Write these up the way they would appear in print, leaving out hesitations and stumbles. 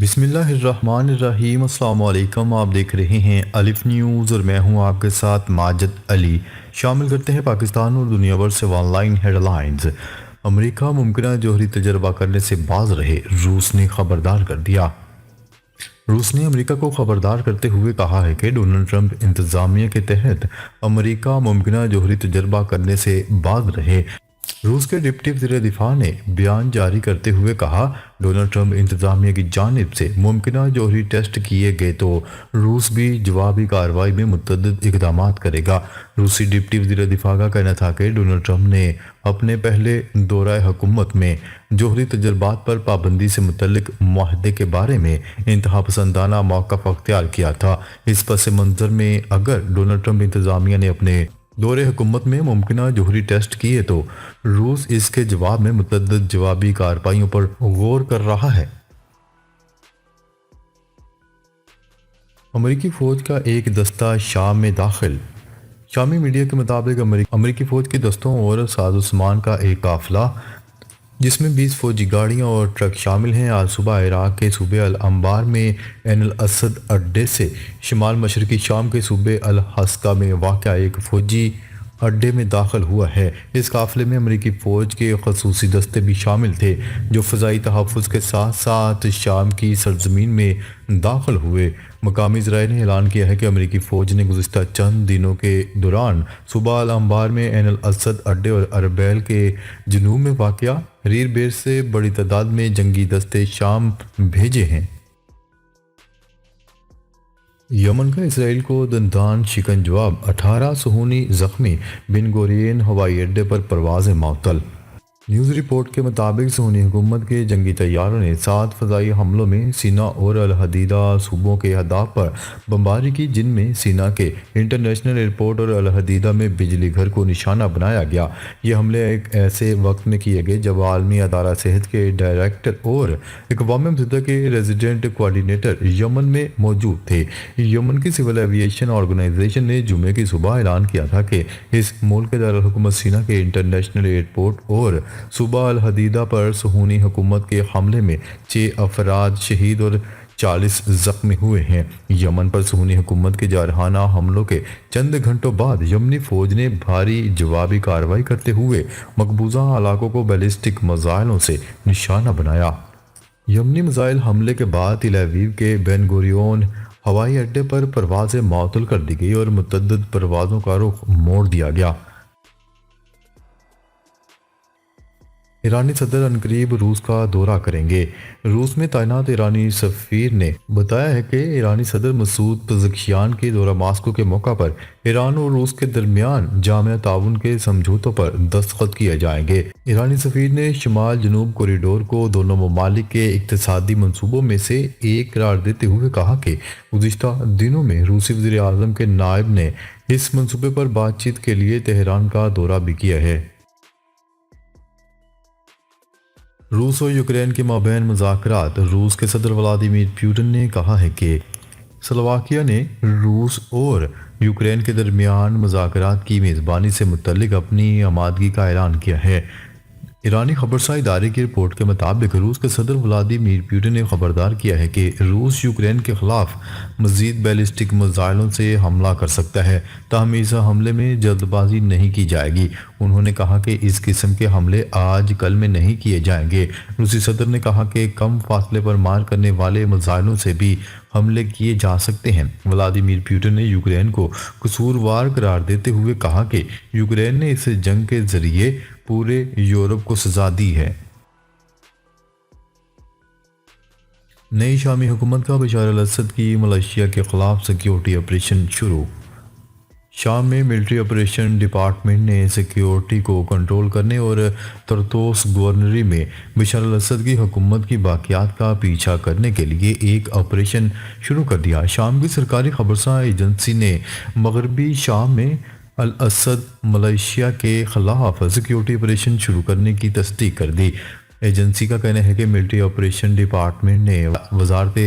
بسم اللہ الرحمن الرحیم۔ السلام علیکم، آپ دیکھ رہے ہیں الف نیوز اور میں ہوں آپ کے ساتھ ماجد علی۔ شامل کرتے ہیں پاکستان اور دنیا بھر سے آن لائن ہیڈ لائنز۔ امریکہ ممکنہ جوہری تجربہ کرنے سے باز رہے، روس نے خبردار کر دیا۔ روس نے امریکہ کو خبردار کرتے ہوئے کہا ہے کہ ڈونلڈ ٹرمپ انتظامیہ کے تحت امریکہ ممکنہ جوہری تجربہ کرنے سے باز رہے۔ روس کے ڈپٹی وزیر دفاع نے بیان جاری کرتے ہوئے کہا، ڈونلڈ ٹرمپ انتظامیہ کی جانب سے ممکنہ جوہری ٹیسٹ کیے گئے تو روس بھی جوابی کارروائی میں متعدد اقدامات کرے گا۔ روسی ڈپٹی وزیر دفاع کا کہنا تھا کہ ڈونلڈ ٹرمپ نے اپنے پہلے دورہ حکومت میں جوہری تجربات پر پابندی سے متعلق معاہدے کے بارے میں انتہا پسندانہ موقف اختیار کیا تھا۔ اس پس منظر میں اگر ڈونلڈ ٹرمپ انتظامیہ نے اپنے دور حکومت میں ممکنہ جوہری ٹیسٹ کیے تو روس اس کے جواب میں متعدد جوابی کارروائیوں پر غور کر رہا ہے۔ امریکی فوج کا ایک دستہ شام میں داخل۔ شامی میڈیا کے مطابق امریکی فوج کے دستوں اور ساز و سامان کا ایک قافلہ جس میں 20 فوجی گاڑیاں اور ٹرک شامل ہیں، آج صبح عراق کے صوبے الانبار میں عین الاسد اڈے سے شمال مشرقی شام کے صوبے الحسکہ میں واقع ایک فوجی اڈے میں داخل ہوا ہے۔ اس قافلے میں امریکی فوج کے خصوصی دستے بھی شامل تھے جو فضائی تحفظ کے ساتھ ساتھ شام کی سرزمین میں داخل ہوئے۔ مقامی ذرائع نے اعلان کیا ہے کہ امریکی فوج نے گزشتہ چند دنوں کے دوران صوبہ الانبار میں عین الاسد اڈے اور اربیل کے جنوب میں واقع ریر بیس سے بڑی تعداد میں جنگی دستے شام بھیجے ہیں۔ یمن کا اسرائیل کو دندان شکن جواب، 18 صہیونی زخمی، بن گورین ہوائی اڈے پر پروازیں معطل۔ نیوز رپورٹ کے مطابق صہیونی حکومت کے جنگی طیاروں نے 7 فضائی حملوں میں سینا اور الحدیدہ صوبوں کے اہداف پر بمباری کی، جن میں سینا کے انٹرنیشنل ایئرپورٹ اور الحدیدہ میں بجلی گھر کو نشانہ بنایا گیا۔ یہ حملے ایک ایسے وقت میں کیے گئے جب عالمی ادارہ صحت کے ڈائریکٹر اور اقوام متحدہ کے ریزیڈنٹ کوارڈینیٹر یمن میں موجود تھے۔ یمن کی سول ایویشن آرگنائزیشن نے جمعے کی صبح اعلان کیا تھا کہ اس ملک کے دارالحکومت سینا کے انٹرنیشنل ایئرپورٹ اور صوبہ الحدیدہ پر صہیونی حکومت کے حملے میں 6 افراد شہید اور 40 زخمی ہوئے ہیں۔ یمن پر صہیونی حکومت کے جارحانہ حملوں کے چند گھنٹوں بعد یمنی فوج نے بھاری جوابی کارروائی کرتے ہوئے مقبوضہ علاقوں کو بیلسٹک میزائلوں سے نشانہ بنایا۔ یمنی میزائل حملے کے بعد تل ابیب کے بن گوریون ہوائی اڈے پر پروازیں معطل کر دی گئی اور متعدد پروازوں کا رخ موڑ دیا گیا۔ ایرانی صدر عنقریب روس کا دورہ کریں گے۔ روس میں تعینات ایرانی سفیر نے بتایا ہے کہ ایرانی صدر مسعود پزشکیان کے دورہ ماسکو کے موقع پر ایران اور روس کے درمیان جامع تعاون کے سمجھوتوں پر دستخط کیے جائیں گے۔ ایرانی سفیر نے شمال جنوب کوریڈور کو دونوں ممالک کے اقتصادی منصوبوں میں سے ایک قرار دیتے ہوئے کہا کہ گزشتہ دنوں میں روسی وزیر اعظم کے نائب نے اس منصوبے پر بات چیت کے لیے تہران کا دورہ بھی کیا ہے۔ روس اور یوکرین کے مابین مذاکرات۔ روس کے صدر ولادیمیر پوٹن نے کہا ہے کہ سلوواکیہ نے روس اور یوکرین کے درمیان مذاکرات کی میزبانی سے متعلق اپنی آمادگی کا اعلان کیا ہے۔ ایرانی خبرساں ادارے کی رپورٹ کے مطابق روس کے صدر ولادیمیر پوٹن نے خبردار کیا ہے کہ روس یوکرین کے خلاف مزید بیلسٹک میزائلوں سے حملہ کر سکتا ہے، تاہم اس حملے میں جلد بازی نہیں کی جائے گی۔ انہوں نے کہا کہ اس قسم کے حملے آج کل میں نہیں کیے جائیں گے۔ روسی صدر نے کہا کہ کم فاصلے پر مار کرنے والے میزائلوں سے بھی حملے کیے جا سکتے ہیں۔ ولادیمیر پوٹن نے یوکرین کو قصوروار قرار دیتے ہوئے کہا کہ یوکرین نے اس جنگ کے ذریعے پورے یورپ کو سزا دی ہے۔ نئی شامی حکومت کا بشار الاسد کی ملیشیا کے خلاف سیکیورٹی آپریشن شروع۔ شام میں ملٹری آپریشن ڈپارٹمنٹ نے سیکیورٹی کو کنٹرول کرنے اور طرطوس گورنری میں بشار الاسد کی حکومت کی باقیات کا پیچھا کرنے کے لیے ایک آپریشن شروع کر دیا۔ شام کی سرکاری خبرساں ایجنسی نے مغربی شام میں الاسد ملیشیا کے خلاف سیکیورٹی آپریشن شروع کرنے کی تصدیق کر دی۔ ایجنسی کا کہنا ہے کہ ملٹری آپریشن ڈپارٹمنٹ نے وزارت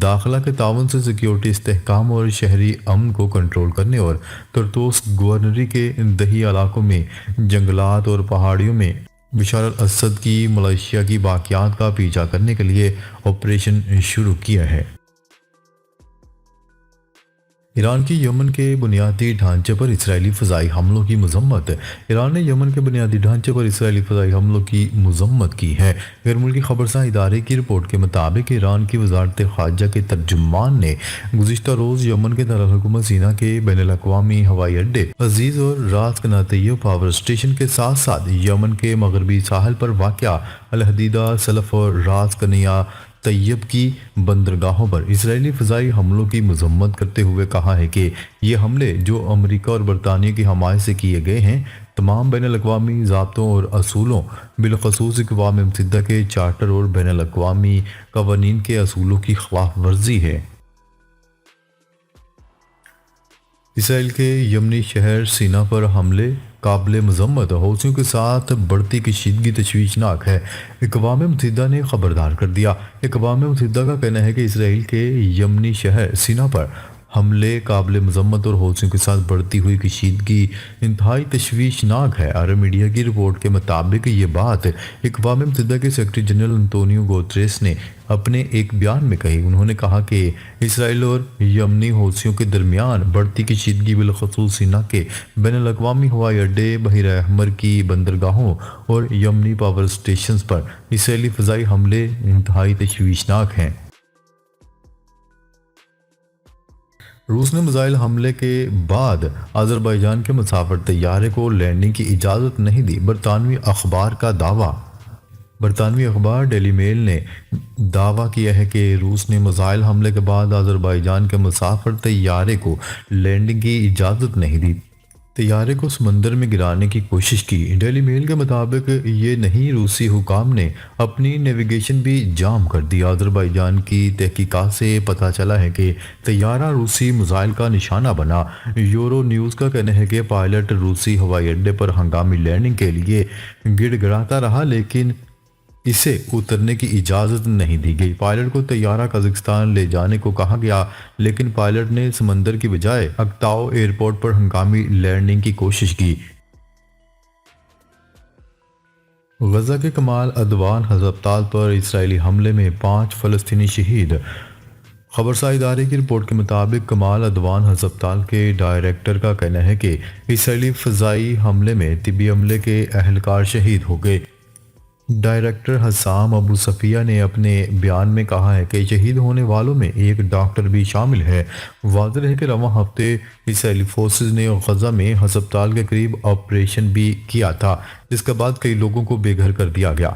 داخلہ کے تعاون سے سیکیورٹی استحکام اور شہری امن کو کنٹرول کرنے اور طرطوس گورنری کے دیہی علاقوں میں جنگلات اور پہاڑیوں میں بشار الاسد کی ملیشیا کی باقیات کا پیچھا کرنے کے لیے آپریشن شروع کیا ہے۔ ایران کی یمن کے بنیادی ڈھانچے پر اسرائیلی فضائی حملوں کی مذمت۔ ایران نے یمن کے بنیادی ڈھانچے پر اسرائیلی فضائی حملوں کی مذمت کی ہے۔ غیر ملکی خبرساں ادارے کی رپورٹ کے مطابق ایران کی وزارت خارجہ کے ترجمان نے گزشتہ روز یمن کے دارالحکومت سینا کے بین الاقوامی ہوائی اڈے عزیز اور راس قناطیہ پاور اسٹیشن کے ساتھ ساتھ یمن کے مغربی ساحل پر واقع الحدیدہ، سلف اور راس قناطیہ طیب کی بندرگاہوں پر اسرائیلی فضائی حملوں کی مذمت کرتے ہوئے کہا ہے کہ یہ حملے جو امریکہ اور برطانیہ کی حمایت سے کیے گئے ہیں تمام بین الاقوامی ضابطوں اور اصولوں بالخصوص اقوام متحدہ کے چارٹر اور بین الاقوامی قوانین کے اصولوں کی خلاف ورزی ہے۔ اسرائیل کے یمنی شہر سینا پر حملے قابل مذمت، حوثیوں کے ساتھ بڑھتی کشیدگی تشویشناک ہے، اقوام متحدہ نے خبردار کر دیا۔ اقوام متحدہ کا کہنا ہے کہ اسرائیل کے یمنی شہر سینا پر حملے قابل مذمت اور حوثیوں کے ساتھ بڑھتی ہوئی کشیدگی انتہائی تشویشناک ہے۔ عرب میڈیا کی رپورٹ کے مطابق یہ بات اقوام متحدہ کے سیکرٹری جنرل انطونیو گوتریس نے اپنے ایک بیان میں کہی۔ انہوں نے کہا کہ اسرائیل اور یمنی حوثیوں کے درمیان بڑھتی کشیدگی بالخصوص سینا کے بین الاقوامی ہوائی اڈے، بحیرہ احمر کی بندرگاہوں اور یمنی پاور اسٹیشنز پر اسرائیلی فضائی حملے انتہائی تشویشناک ہیں۔ روس نے میزائل حملے کے بعد آذربائیجان کے مسافر طیارے کو لینڈنگ کی اجازت نہیں دی، برطانوی اخبار کا دعویٰ۔ برطانوی اخبار ڈیلی میل نے دعویٰ کیا ہے کہ روس نے میزائل حملے کے بعد آذربائیجان کے مسافر طیارے کو لینڈنگ کی اجازت نہیں دی، طیارے کو سمندر میں گرانے کی کوشش کی۔ ڈیلی میل کے مطابق یہ نہیں، روسی حکام نے اپنی نیویگیشن بھی جام کر دی۔ آذربائیجان کی تحقیقات سے پتہ چلا ہے کہ طیارہ روسی میزائل کا نشانہ بنا۔ یورو نیوز کا کہنا ہے کہ پائلٹ روسی ہوائی اڈے پر ہنگامی لینڈنگ کے لیے گڑ گڑاتا رہا لیکن اسے اترنے کی اجازت نہیں دی گئی۔ پائلٹ کو طیارہ قازقستان لے جانے کو کہا گیا لیکن پائلٹ نے سمندر کی بجائے اکتاؤ ایئرپورٹ پر ہنگامی لینڈنگ کی کوشش کی۔ غزہ کے کمال عدوان ہسپتال پر اسرائیلی حملے میں 5 فلسطینی شہید۔ خبرساں ادارے کی رپورٹ کے مطابق کمال عدوان ہسپتال کے ڈائریکٹر کا کہنا ہے کہ اسرائیلی فضائی حملے میں طبی عملے کے اہلکار شہید ہو گئے۔ ڈائریکٹر حسام ابو صفیہ نے اپنے بیان میں کہا ہے کہ شہید ہونے والوں میں ایک ڈاکٹر بھی شامل ہے۔ واضح ہے کہ رواں ہفتے اسرائیلی فورسز نے غزہ میں ہسپتال کے قریب آپریشن بھی کیا تھا جس کے بعد کئی لوگوں کو بے گھر کر دیا گیا۔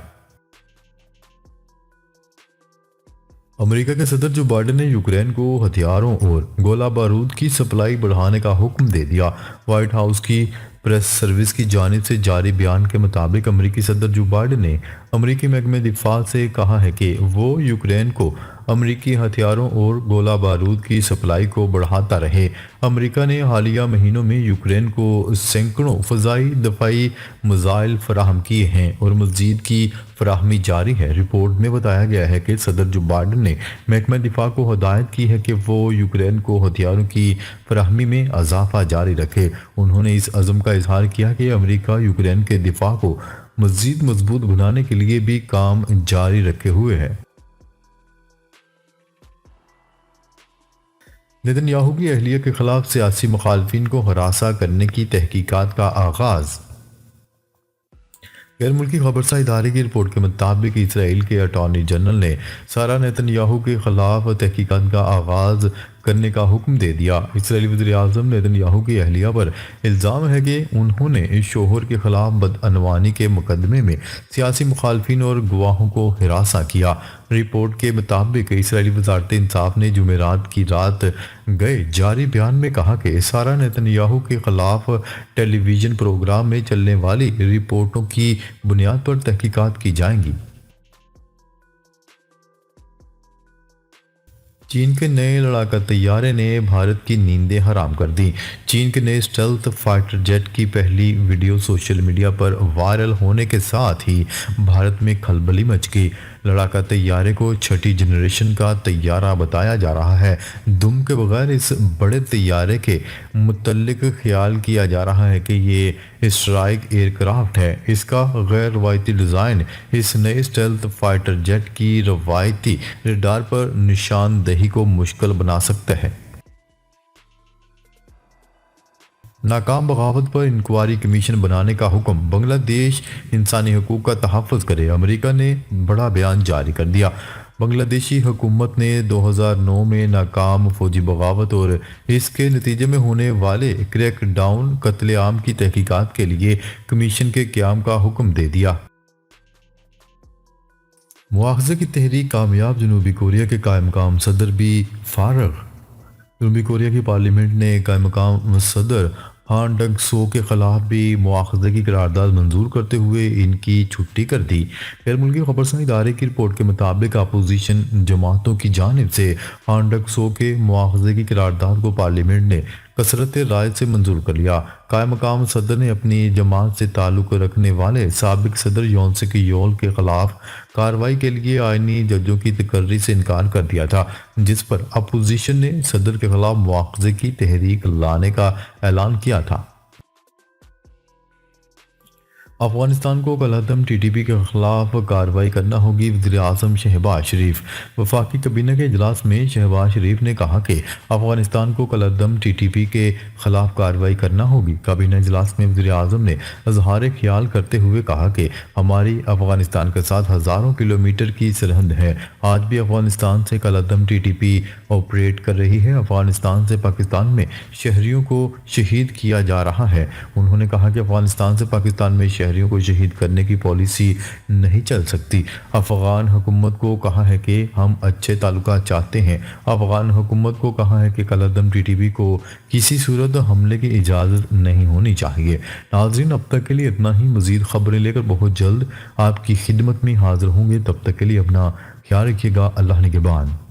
امریکہ کے صدر جو بائیڈن نے یوکرین کو ہتھیاروں اور گولہ بارود کی سپلائی بڑھانے کا حکم دے دیا۔ وائٹ ہاؤس کی پریس سروس کی جانب سے جاری بیان کے مطابق امریکی صدر جو بائیڈن نے امریکی محکمہ دفاع سے کہا ہے کہ وہ یوکرین کو امریکی ہتھیاروں اور گولہ بارود کی سپلائی کو بڑھاتا رہے۔ امریکہ نے حالیہ مہینوں میں یوکرین کو سینکڑوں فضائی دفاعی میزائل فراہم کیے ہیں اور مزید کی فراہمی جاری ہے۔ رپورٹ میں بتایا گیا ہے کہ صدر جو بائیڈن نے محکمہ دفاع کو ہدایت کی ہے کہ وہ یوکرین کو ہتھیاروں کی فراہمی میں اضافہ جاری رکھے۔ انہوں نے اس عزم کا اظہار کیا کہ امریکہ یوکرین کے دفاع کو مزید مضبوط بنانے کے لیے بھی کام جاری رکھے ہوئے ہے۔ نیتن یاہو کی اہلیہ کے خلاف سیاسی مخالفین کو ہراساں کرنے کی تحقیقات کا آغاز۔ غیر ملکی خبرساں ادارے کی رپورٹ کے مطابق اسرائیل کے اٹارنی جنرل نے سارا نیتن یاہو کے خلاف تحقیقات کا آغاز کرنے کا حکم دے دیا۔ اسرائیلی وزیر اعظم نیتن یاہو کی اہلیہ پر الزام ہے کہ انہوں نے شوہر کے خلاف بدعنوانی کے مقدمے میں سیاسی مخالفین اور گواہوں کو ہراساں کیا۔ رپورٹ کے مطابق اسرائیلی وزارت انصاف نے جمعرات کی رات گئے جاری بیان میں کہا کہ سارا نیتن یاہو کے خلاف ٹیلی ویژن پروگرام میں چلنے والی رپورٹوں کی بنیاد پر تحقیقات کی جائیں گی۔ چین کے نئے لڑاکا طیارے نے بھارت کی نیندیں حرام کر دیں۔ چین کے نئے اسٹیلتھ فائٹر جیٹ کی پہلی ویڈیو سوشل میڈیا پر وائرل ہونے کے ساتھ ہی بھارت میں کھلبلی مچ گئی۔ لڑاکا طیارے کو چھٹی جنریشن کا طیارہ بتایا جا رہا ہے۔ دم کے بغیر اس بڑے طیارے کے متعلق خیال کیا جا رہا ہے کہ یہ اسٹرائک ایئر کرافٹ ہے۔ اس کا غیر روایتی ڈیزائن اس نئے اسٹیلتھ فائٹر جیٹ کی روایتی ریڈار پر نشاندہی کو مشکل بنا سکتا ہے۔ ناکام بغاوت پر انکوائری کمیشن بنانے کا حکم، بنگلہ دیش انسانی حقوق کا تحفظ کرے، امریکہ نے بڑا بیان جاری کر دیا۔ بنگلہ دیشی حکومت نے 2009 میں ناکام فوجی بغاوت اور اس کے نتیجے میں ہونے والے کریک ڈاؤن قتل عام کی تحقیقات کے لیے کمیشن کے قیام کا حکم دے دیا۔ مواخذے کی تحریک کامیاب، جنوبی کوریا کے قائم مقام صدر بھی فارغ۔ جنوبی کوریا کی پارلیمنٹ نے قائم مقام صدر ہان ڈنگ سو کے خلاف بھی مواخذے کی قرارداد منظور کرتے ہوئے ان کی چھٹی کر دی۔ غیر ملکی خبررساں ادارے کی رپورٹ کے مطابق اپوزیشن جماعتوں کی جانب سے ہان ڈنگ سو کے مواخذے کی قرارداد کو پارلیمنٹ نے کثرت رائے سے منظور کر لیا۔ قائم مقام صدر نے اپنی جماعت سے تعلق رکھنے والے سابق صدر یون سک یول کے خلاف کارروائی کے لیے آئینی ججوں کی تقرری سے انکار کر دیا تھا، جس پر اپوزیشن نے صدر کے خلاف مواخذے کی تحریک لانے کا اعلان کیا تھا۔ افغانستان کو کالعدم ٹی ٹی پی کے خلاف کارروائی کرنا ہوگی، وزیر اعظم شہباز شریف۔ وفاقی کابینہ کے اجلاس میں شہباز شریف نے کہا کہ افغانستان کو کالعدم ٹی ٹی پی کے خلاف کارروائی کرنا ہوگی۔ کابینہ اجلاس میں وزیر اعظم نے اظہار خیال کرتے ہوئے کہا کہ ہماری افغانستان کے ساتھ ہزاروں کلومیٹر کی سرحد ہے، آج بھی افغانستان سے کالعدم ٹی ٹی پی آپریٹ کر رہی ہے، افغانستان سے پاکستان میں شہریوں کو شہید کیا جا رہا ہے۔ انہوں نے کہا کہ افغانستان سے پاکستان میں شہریوں کو شہید کرنے کی پالیسی نہیں چل سکتی۔ افغان حکومت کو کہا ہے کہ ہم اچھے تعلقات چاہتے ہیں۔ افغان حکومت کو کہا ہے کہ کالعدم ٹی ٹی پی کو کسی صورت حملے کی اجازت نہیں ہونی چاہیے۔ ناظرین، اب تک کے لیے اتنا ہی۔ مزید خبریں لے کر بہت جلد آپ کی خدمت میں حاضر ہوں گے۔ تب تک کے لیے اپنا خیال رکھیے گا۔ اللہ نگہبان۔